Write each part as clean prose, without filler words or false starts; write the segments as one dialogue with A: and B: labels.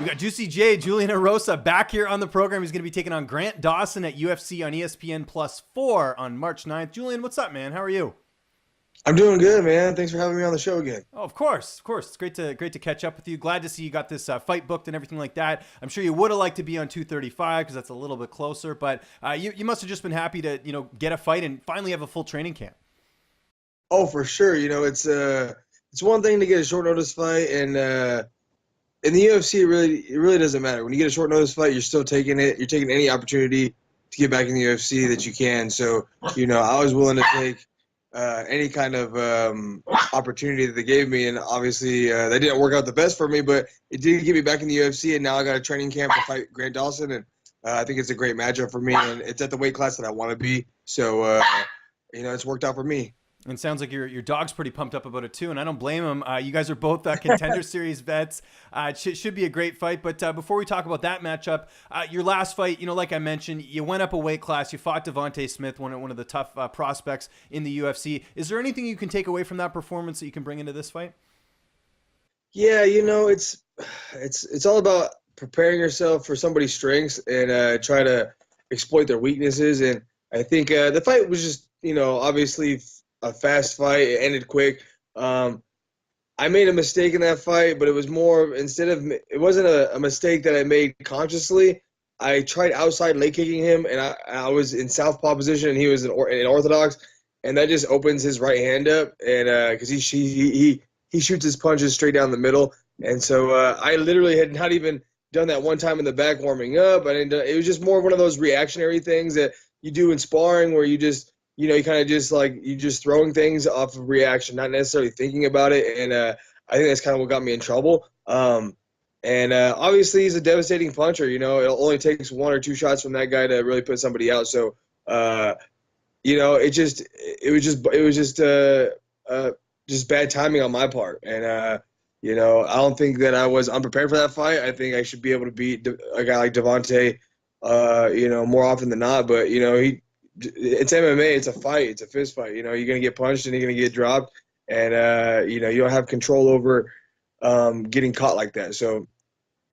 A: We got Juicy J, Julian Erosa, back here on the program. He's going to be taking on Grant Dawson at UFC on ESPN Plus 4 on March 9th. Julian, what's up, man? How are you?
B: I'm doing good, man. Thanks for having me on the show again.
A: Oh, of course, of course. It's great to catch up with you. Glad to see you got this fight booked and everything like that. I'm sure you would have liked to be on 235 because that's a little bit closer, but you must have just been happy to get a fight and finally have a full training camp.
B: Oh, for sure. It's one thing to get a short notice fight, and in the UFC, it really doesn't matter. When you get a short notice fight, you're still taking it. You're taking any opportunity to get back in the UFC that you can. So, I was willing to take any kind of opportunity that they gave me, and obviously that didn't work out the best for me, but it did get me back in the UFC, and now I got a training camp to fight Grant Dawson, and I think it's a great matchup for me, and it's at the weight class that I want to be. So, it's worked out for me.
A: And sounds like your dog's pretty pumped up about it too, and I don't blame him. You guys are both Contender Series vets. It should be a great fight. But before we talk about that matchup, your last fight, like I mentioned, you went up a weight class. You fought Devonte Smith, one of the tough prospects in the UFC. Is there anything you can take away from that performance that you can bring into this fight?
B: Yeah, it's all about preparing yourself for somebody's strengths and try to exploit their weaknesses. And I think the fight was just, obviously a fast fight. It ended quick. I made a mistake in that fight, but it was more it wasn't a mistake that I made consciously. I tried outside leg kicking him, and I was in southpaw position, and he was in orthodox, and that just opens his right hand up, and because he shoots his punches straight down the middle, and so I literally had not even done that one time in the back warming up. It was just more one of those reactionary things that you do in sparring, where you just you kind of just you just throwing things off of reaction, not necessarily thinking about it. And I think that's kind of what got me in trouble. Obviously he's a devastating puncher. It only takes one or two shots from that guy to really put somebody out. So, it was just bad timing on my part. And, I don't think that I was unprepared for that fight. I think I should be able to beat a guy like Devonte, more often than not. But, it's MMA. It's a fight. It's a fist fight. You're going to get punched and you're going to get dropped. And, you don't have control over getting caught like that. So,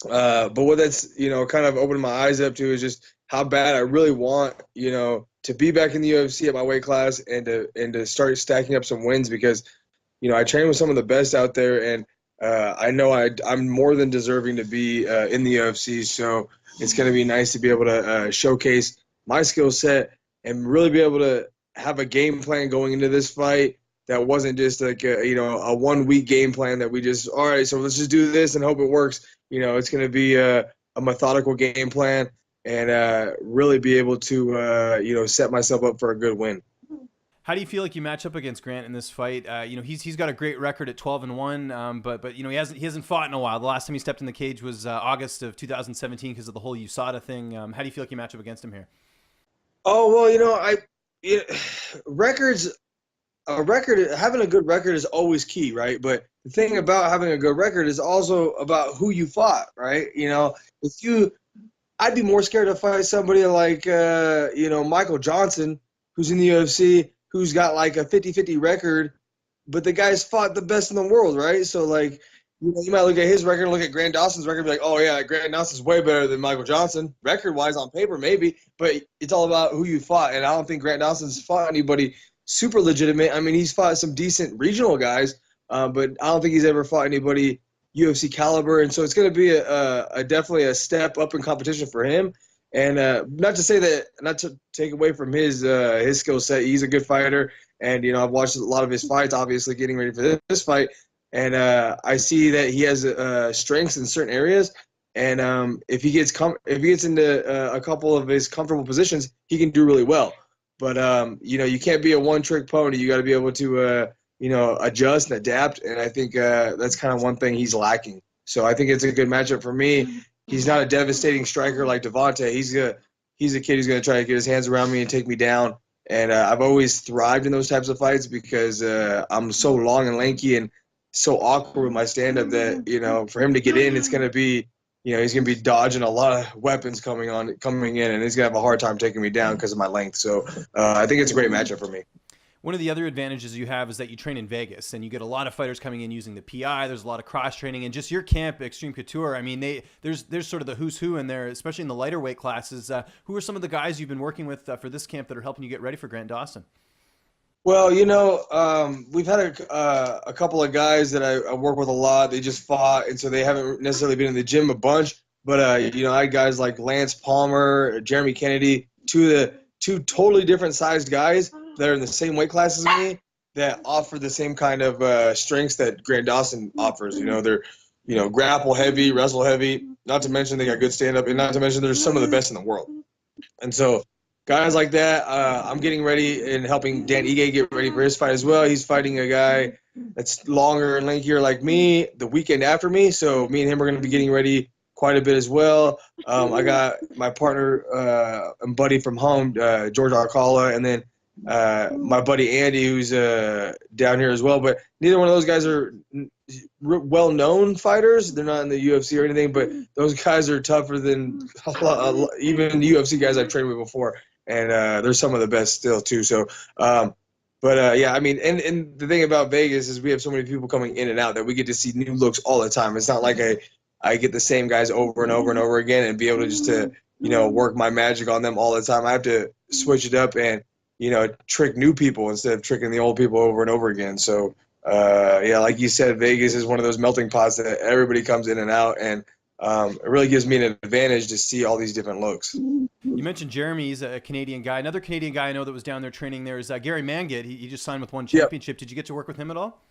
B: but what that's, kind of opened my eyes up to is just how bad I really want, to be back in the UFC at my weight class and to start stacking up some wins because, I train with some of the best out there, and I know I'm more than deserving to be in the UFC. So it's going to be nice to be able to showcase my skill set and really be able to have a game plan going into this fight that wasn't just like a 1 week game plan that we just, all right, so let's just do this and hope it works. It's going to be a methodical game plan and really be able to set myself up for a good win.
A: How do you feel like you match up against Grant in this fight? He's got a great record at 12-1, but he hasn't fought in a while. The last time he stepped in the cage was August of 2017 because of the whole USADA thing. How do you feel like you match up against him here?
B: Oh, well, having a good record is always key, right? But the thing about having a good record is also about who you fought, right? I'd be more scared to fight somebody like, Michael Johnson, who's in the UFC, who's got like a 50-50 record, but the guy's fought the best in the world, right? So you might look at his record, look at Grant Dawson's record, and be like, oh yeah, Grant Dawson's way better than Michael Johnson, record-wise on paper maybe, but it's all about who you fought, and I don't think Grant Dawson's fought anybody super legitimate. I mean, he's fought some decent regional guys, but I don't think he's ever fought anybody UFC caliber, and so it's going to be a definitely a step up in competition for him. And not to take away from his skill set, he's a good fighter, and I've watched a lot of his fights, obviously getting ready for this fight. And I see that he has strengths in certain areas, and if he gets into a couple of his comfortable positions, he can do really well. But you can't be a one-trick pony. You got to be able to adjust and adapt. And I think that's kind of one thing he's lacking. So I think it's a good matchup for me. He's not a devastating striker like Devonte. He's a kid who's going to try to get his hands around me and take me down. And I've always thrived in those types of fights because I'm so long and lanky and so awkward with my stand-up that, for him to get in, it's going to be, he's going to be dodging a lot of weapons coming in, and he's going to have a hard time taking me down because of my length. So I think it's a great matchup for me.
A: One of the other advantages you have is that you train in Vegas, and you get a lot of fighters coming in using the PI. There's a lot of cross training, and just your camp, Extreme Couture. I mean, there's sort of the who's who in there, especially in the lighter weight classes. Who are some of the guys you've been working with for this camp that are helping you get ready for Grant Dawson?
B: Well, we've had a couple of guys that I work with a lot. They just fought, and so they haven't necessarily been in the gym a bunch. But I had guys like Lance Palmer, Jeremy Kennedy, two totally different sized guys that are in the same weight class as me that offer the same kind of strengths that Grant Dawson offers. They're grapple heavy, wrestle heavy. Not to mention they got good stand up, and not to mention they're some of the best in the world. And so guys like that, I'm getting ready and helping Dan Ige get ready for his fight as well. He's fighting a guy that's longer and lankier like me the weekend after me. So me and him are going to be getting ready quite a bit as well. I got my partner and buddy from home, George Arcala, and then my buddy Andy, who's down here as well. But neither one of those guys are well-known fighters. They're not in the UFC or anything, but those guys are tougher than even the UFC guys I've trained with before. And they're some of the best still too. So, yeah, I mean, and the thing about Vegas is we have so many people coming in and out that we get to see new looks all the time. It's not like I get the same guys over and over and over again and be able to just to work my magic on them all the time. I have to switch it up and trick new people instead of tricking the old people over and over again. So, yeah, like you said, Vegas is one of those melting pots that everybody comes in and out, and it really gives me an advantage to see all these different looks.
A: You mentioned Jeremy. He's a Canadian guy. Another Canadian guy I know that was down there training there is Gary Mangat. He just signed with one championship. Yep. Did you get to work with him at all?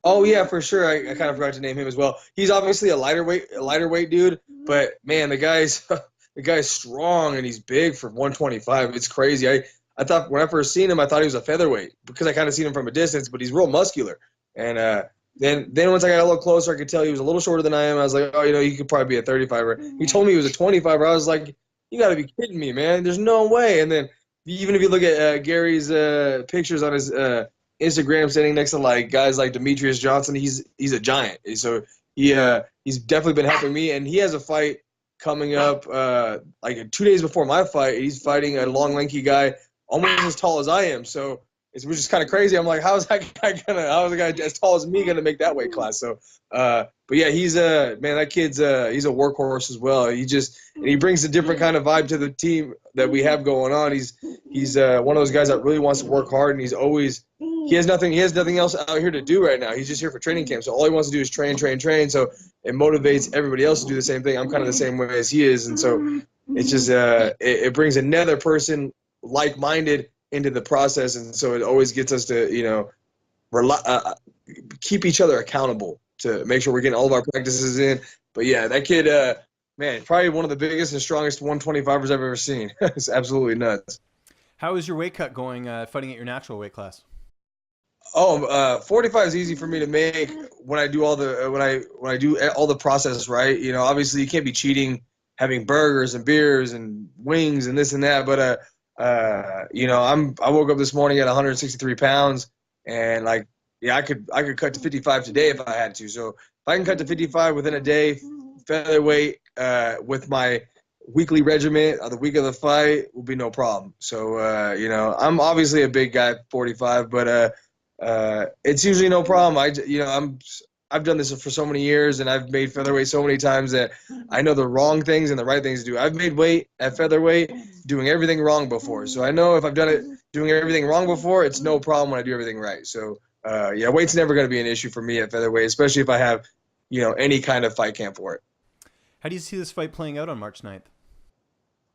B: Oh yeah, for sure. I kind of forgot to name him as well. He's obviously a lighter weight dude, but man, the guy's strong and he's big for 125. It's crazy. I thought when I first seen him, I thought he was a featherweight because I kind of seen him from a distance, but he's real muscular. And then once I got a little closer, I could tell he was a little shorter than I am. I was like, oh, he could probably be a 35er. He told me he was a 25er. I was like, you got to be kidding me, man. There's no way. And then even if you look at Gary's pictures on his Instagram, standing next to like guys like Demetrius Johnson, he's a giant. So he's definitely been helping me. And he has a fight coming up like 2 days before my fight. He's fighting a long, lanky guy almost as tall as I am. So it's just kind of crazy. I'm like, how's a guy as tall as me gonna make that weight class? So, but yeah, he's that kid's he's a workhorse as well. He brings a different kind of vibe to the team that we have going on. He's one of those guys that really wants to work hard, and he has nothing else out here to do right now. He's just here for training camp. So all he wants to do is train. So it motivates everybody else to do the same thing. I'm kind of the same way as he is, and so it's just it brings another person like-minded into the process, and so it always gets us to keep each other accountable to make sure we're getting all of our practices in. But yeah, that kid, man, probably one of the biggest and strongest 125ers I've ever seen. It's absolutely nuts.
A: How is your weight cut going fighting at your natural weight class?
B: 45 is easy for me to make when I do all the process right. Obviously you can't be cheating, having burgers and beers and wings and this and that, but I woke up this morning at 163 pounds, and I could cut to 55 today if I had to. So if I can cut to 55 within a day, featherweight, with my weekly regimen of the week of the fight will be no problem. So I'm obviously a big guy, 45, but it's usually no problem. I've done this for so many years, and I've made featherweight so many times that I know the wrong things and the right things to do. I've made weight at featherweight doing everything wrong before. So I know if I've done it doing everything wrong before, it's no problem when I do everything right. So, yeah, weight's never going to be an issue for me at featherweight, especially if I have, any kind of fight camp for it.
A: How do you see this fight playing out on March 9th?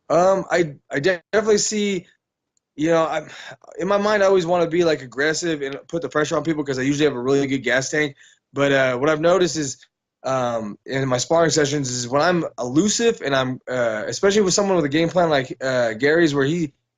B: I definitely see, in my mind, I always want to be like aggressive and put the pressure on people because I usually have a really good gas tank. But what I've noticed is in my sparring sessions is when I'm elusive and I'm especially with someone with a game plan like Gary's, where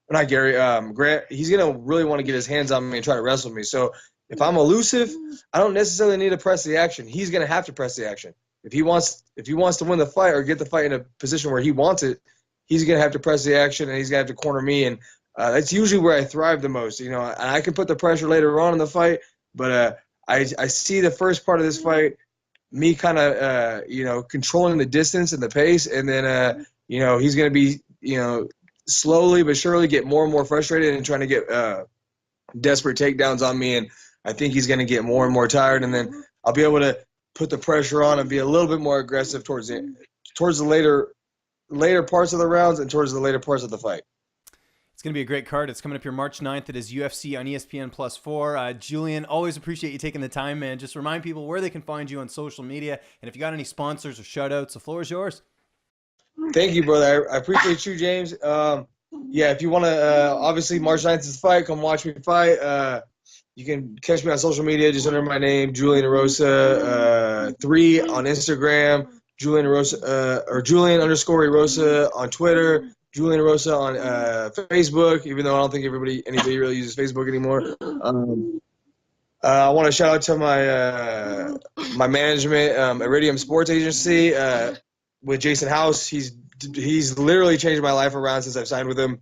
B: Grant, he's gonna really want to get his hands on me and try to wrestle me. So if I'm elusive, I don't necessarily need to press the action. He's gonna have to press the action. If he wants to win the fight or get the fight in a position where he wants it, he's gonna have to press the action and he's gonna have to corner me. And that's usually where I thrive the most. And I can put the pressure later on in the fight, but I see the first part of this fight, me kind of, controlling the distance and the pace, and then, he's going to be, slowly but surely get more and more frustrated and trying to get desperate takedowns on me, and I think he's going to get more and more tired, and then I'll be able to put the pressure on and be a little bit more aggressive towards the later parts of the rounds and towards the later parts of the fight.
A: It's going to be a great card. It's coming up here March 9th. It is UFC on ESPN Plus 4. Julian, always appreciate you taking the time, man. Just remind people where they can find you on social media, and if you got any sponsors or shout-outs, the floor is yours.
B: Thank you, brother. I appreciate you, James. Yeah, if you want to, obviously March 9th is the fight. Come watch me fight. You can catch me on social media just under my name, Julian Erosa 3 on Instagram, Julian Erosa or Julian_Erosa on Twitter, Julian Erosa on Facebook. Even though I don't think anybody really uses Facebook anymore. I want to shout out to my management, Iridium Sports Agency, with Jason House. He's literally changed my life around since I've signed with him.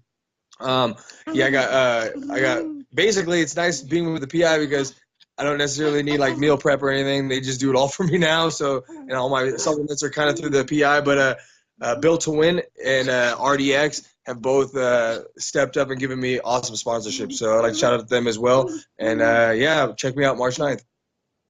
B: Yeah, I got basically it's nice being with the PI because I don't necessarily need like meal prep or anything. They just do it all for me now. So, and all my supplements are kind of through the PI, but Built to Win and RDX have both stepped up and given me awesome sponsorship. So I'd like to shout out to them as well. And yeah, check me out March 9th.